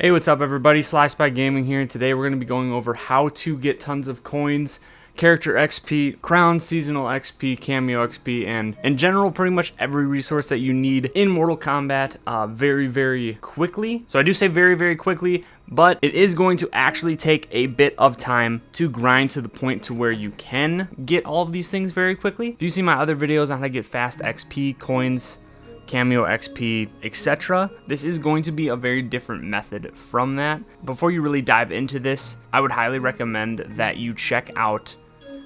Hey, what's up everybody? Sly Spy Gaming here, and today we're going to be going over how to get tons of coins, character XP, Krowns, Seasonal XP, Cameo XP, and in general pretty much every resource that you need in Mortal Kombat very quickly. So I do say very quickly, but it is going to actually take a bit of time to grind to the point to where you can get all of these things very quickly. If you see my other videos on how to get fast XP, coins, Cameo XP, etc. This is going to be a very different method from that. Before you really dive into this, I would highly recommend that you check out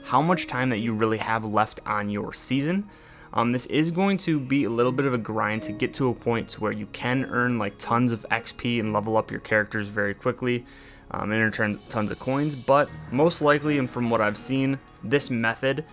how much time that you really have left on your season. This is going to be a little bit of a grind to get to a point to where you can earn like tons of XP and level up your characters very quickly and earn tons of coins, but most likely, and from what I've seen, this method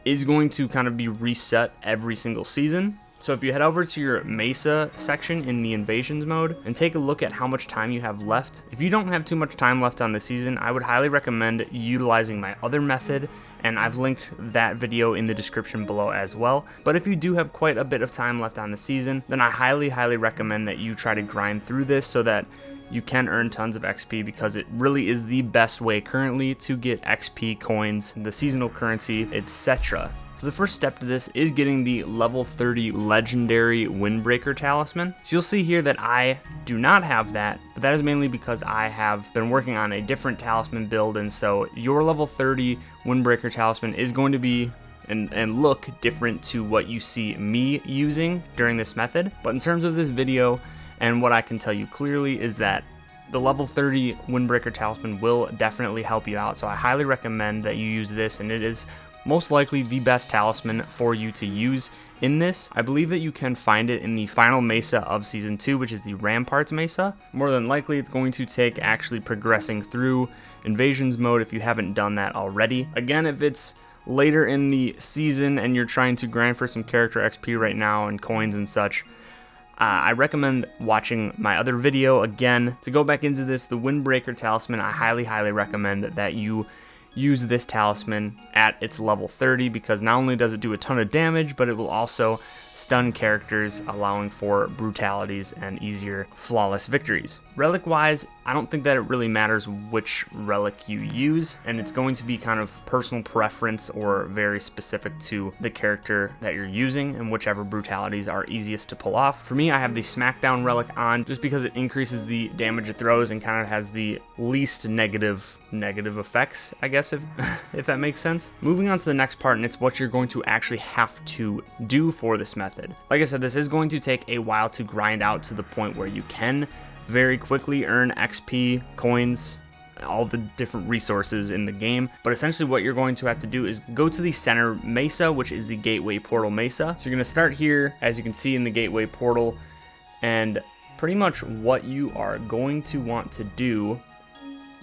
is going to kind of be reset every single season. So if you head over to your Mesa section in the Invasions mode and take a look at how much time you have left, if you don't have too much time left on the season, I would highly recommend utilizing my other method, and I've linked that video in the description below as well. But if you do have quite a bit of time left on the season, then I highly recommend that you try to grind through this so that you can earn tons of XP, because it really is the best way currently to get XP, coins, the seasonal currency, etc. So the first step to this is getting the level 30 legendary Windbreaker Talisman. So you'll see here that I do not have that, but that is mainly because I have been working on a different talisman build, and so your level 30 Windbreaker Talisman is going to be and look different to what you see me using during this method. But in terms of this video, and what I can tell you clearly is that the level 30 Windbreaker Talisman will definitely help you out. So I highly recommend that you use this, and it is most likely the best talisman for you to use in this. I believe that you can find it in the final Mesa of Season 2, which is the Ramparts Mesa. More than likely, it's going to take actually progressing through Invasions mode if you haven't done that already. Again, if it's later in the season and you're trying to grind for some character XP right now and coins and such, I recommend watching my other video again. To go back into this, the Windbreaker Talisman, I highly recommend that you use this talisman at its level 30, because not only does it do a ton of damage, but it will also stun characters, allowing for brutalities and easier flawless victories. Relic wise, I don't think that it really matters which relic you use, and it's going to be kind of personal preference or very specific to the character that you're using and whichever brutalities are easiest to pull off. For me, I have the Smackdown relic on just because it increases the damage it throws and kind of has the least negative effects, I guess, if that makes sense. Moving on to the next part, and it's what you're going to actually have to do for this method. Like I said, this is going to take a while to grind out to the point where you can very quickly earn XP, coins, all the different resources in the game. But essentially what you're going to have to do is go to the center Mesa, which is the Gateway Portal Mesa. So you're going to start here, as you can see in the Gateway Portal, and pretty much what you are going to want to do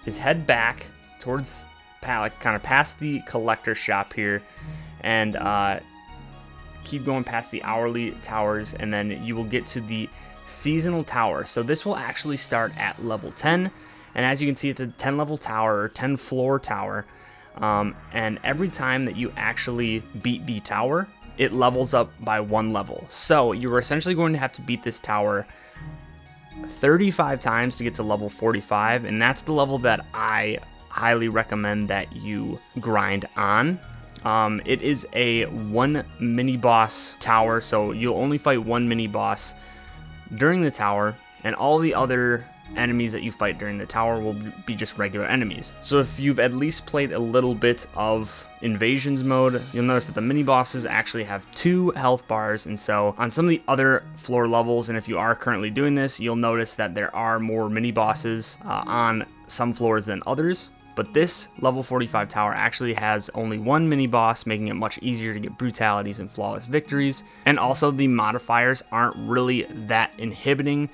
is head back towards kind of past the collector shop here, and keep going past the hourly towers, and then you will get to the seasonal tower. So this will actually start at level 10, and as you can see, it's a 10 level tower or 10 floor tower, and every time that you actually beat the tower, it levels up by 1 level. So you're essentially going to have to beat this tower 35 times to get to level 45, and that's the level that I highly recommend that you grind on. It is a 1 mini boss tower, so you'll only fight 1 mini boss during the tower, and all the other enemies that you fight during the tower will be just regular enemies. So if you've at least played a little bit of Invasions mode, you'll notice that the mini bosses actually have 2 health bars, and so on some of the other floor levels, and if you are currently doing this, you'll notice that there are more mini bosses on some floors than others. But this level 45 tower actually has only 1 mini boss, making it much easier to get brutalities and flawless victories. And also the modifiers aren't really that inhibiting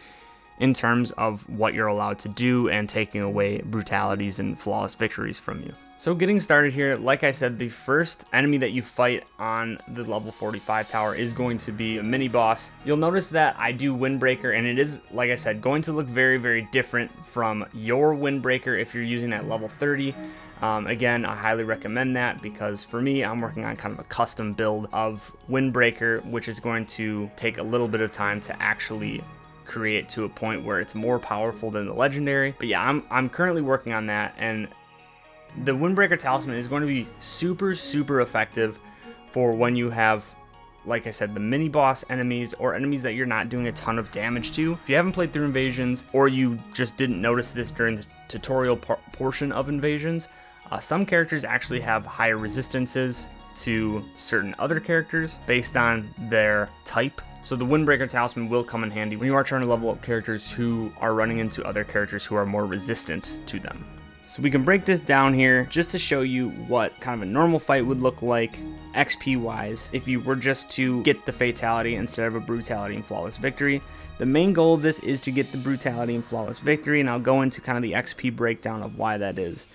in terms of what you're allowed to do and taking away brutalities and flawless victories from you. So getting started here, like I said, the first enemy that you fight on the level 45 tower is going to be a mini boss. You'll notice that I do Windbreaker, and it is, like I said, going to look very different from your Windbreaker if you're using that level 30. Again, I highly recommend that, because for me, I'm working on kind of a custom build of Windbreaker, which is going to take a little bit of time to actually create to a point where it's more powerful than the legendary. But yeah, I'm currently working on that, and the Windbreaker Talisman is going to be super effective for when you have, like I said, the mini boss enemies or enemies that you're not doing a ton of damage to. If you haven't played through Invasions, or you just didn't notice this during the tutorial portion of Invasions, some characters actually have higher resistances to certain other characters based on their type. So the Windbreaker Talisman will come in handy when you are trying to level up characters who are running into other characters who are more resistant to them. So we can break this down here just to show you what kind of a normal fight would look like XP wise if you were just to get the fatality instead of a brutality and flawless victory. The main goal of this is to get the brutality and flawless victory, and I'll go into kind of the XP breakdown of why that is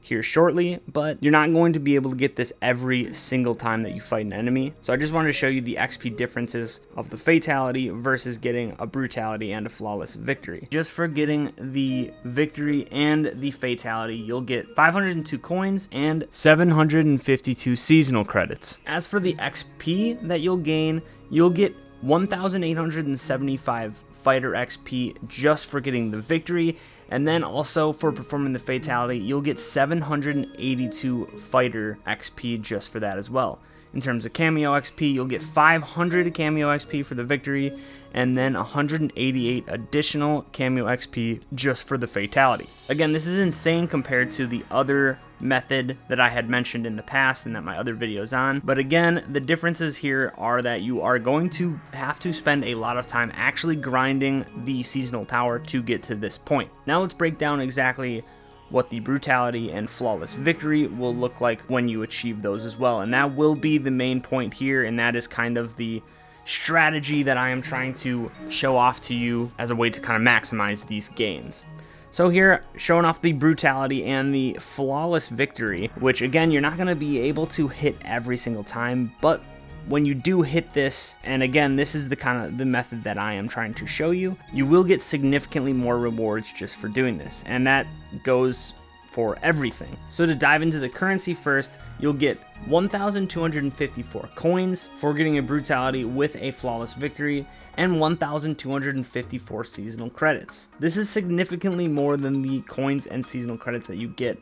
here shortly, but you're not going to be able to get this every single time that you fight an enemy. So I just wanted to show you the XP differences of the fatality versus getting a brutality and a flawless victory. Just for getting the victory and the fatality, you'll get 502 coins and 752 seasonal credits. As for the XP that you'll gain, you'll get 1,875 fighter XP just for getting the victory, and then also for performing the fatality, you'll get 782 fighter XP just for that as well. In terms of kameo XP, you'll get 500 kameo XP for the victory, and then 188 additional kameo XP just for the fatality. Again, this is insane compared to the other method that I had mentioned in the past and that my other videos on. But again, the differences here are that you are going to have to spend a lot of time actually grinding the seasonal tower to get to this point. Now let's break down exactly what the brutality and flawless victory will look like when you achieve those as well. And that will be the main point here, and that is kind of the strategy that I am trying to show off to you as a way to kind of maximize these gains. So here, showing off the brutality and the flawless victory, which again, you're not going to be able to hit every single time, but when you do hit this, and again, this is the kind of the method that I am trying to show you, you will get significantly more rewards just for doing this, and that goes for everything. So to dive into the currency first, you'll get 1,254 coins for getting a brutality with a flawless victory, and 1,254 seasonal credits. This is significantly more than the coins and seasonal credits that you get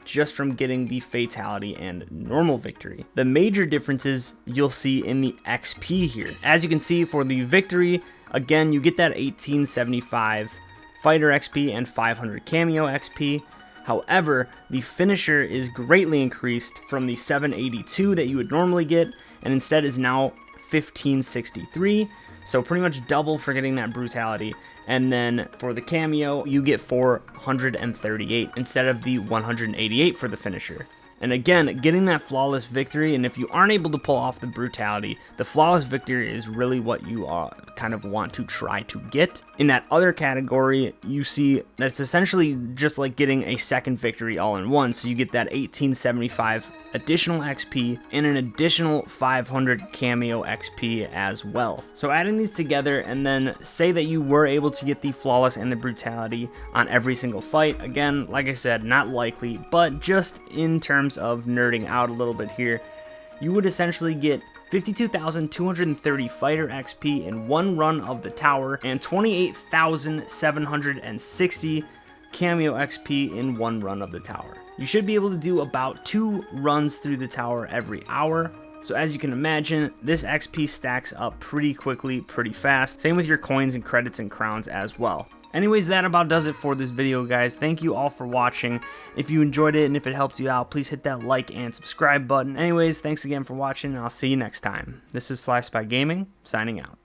just from getting the fatality and normal victory. The major differences you'll see in the XP here. As you can see, for the victory, again, you get that 1875 fighter XP and 500 kameo XP. However, the finisher is greatly increased from the 782 that you would normally get, and instead is now 1563. So pretty much double for getting that brutality. And then for the kameo, you get 438 instead of the 188 for the finisher. And again, getting that flawless victory, and if you aren't able to pull off the brutality, the flawless victory is really what you kind of want to try to get. In that other category, you see that it's essentially just like getting a second victory all in one. So you get that 1875 additional XP and an additional 500 kameo XP as well. So adding these together, and then say that you were able to get the flawless and the brutality on every single fight. Again, like I said, not likely, but just in terms of nerding out a little bit here, you would essentially get 52,230 fighter XP in one run of the tower and 28,760 kameo XP in one run of the tower. You should be able to do about 2 runs through the tower every hour. So as you can imagine, this XP stacks up pretty quickly, pretty fast. Same with your coins and credits and crowns as well. Anyways, that about does it for this video, guys. Thank you all for watching. If you enjoyed it and if it helped you out, please hit that like and subscribe button. Anyways, thanks again for watching, and I'll see you next time. This is Sly Spy Gaming, signing out.